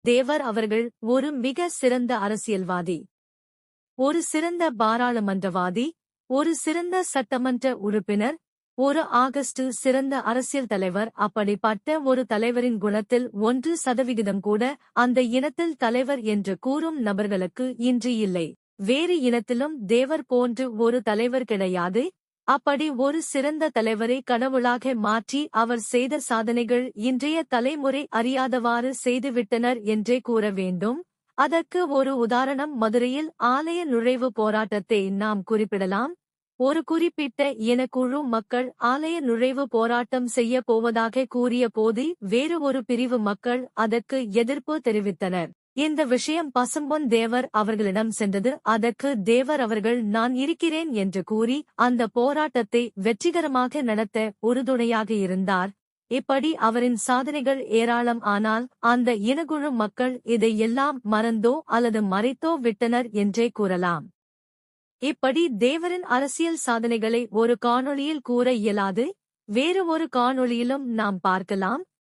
தேவர் அவர்கள் ஒரு மிக சிறந்த அரசியல்வாதி, ஒரு சிறந்த பாராளுமன்றவாதி, ஒரு சிறந்த சட்டமன்ற உறுப்பினர், ஒரு சிறந்த அரசியல் தலைவர். அப்படிப்பட்ட ஒரு தலைவரின் குணத்தில் 1% கூட அந்த இனத்தில் தலைவர் என்று கூறும் நபர்களுக்கு இன்று இல்லை. வேறு இனத்திலும் தேவர் போன்று ஒரு தலைவர் கிடையாது. அப்படி ஒரு சிறந்த தலைவரை கடவுளாக மாற்றி அவர் செய்த சாதனைகள் இன்றைய தலைமுறை அறியாதவாறு செய்துவிட்டனர் என்றே கூற வேண்டும். அதற்கு ஒரு உதாரணம் மதுரையில் ஆலய நுழைவு போராட்டத்தை நாம் குறிப்பிடலாம். ஒரு குறிப்பிட்ட இனக்குழு மக்கள் ஆலய நுழைவு போராட்டம் செய்ய போவதாக கூறிய போது வேறு ஒரு பிரிவு மக்கள் அதற்கு எதிர்ப்பு தெரிவித்தனர். இந்த விஷயம் பசும்பொன் தேவர் அவர்களிடம் சென்றது. அதற்கு தேவர் அவர்கள் நான் இருக்கிறேன் என்று கூறி அந்த போராட்டத்தை வெற்றிகரமாக நடத்த உறுதுணையாக இருந்தார். இப்படி அவரின் சாதனைகள் ஏராளம். ஆனால் அந்த இனக்குழு மக்கள் இதை எல்லாம் மறந்தோ அல்லது மறைத்தோ விட்டனர் என்றே கூறலாம். இப்படி தேவரின் அரசியல் சாதனைகளை ஒரு காணொளியில் கூற இயலாது. வேறு ஒரு காணொளியிலும் நாம் பார்க்கலாம்.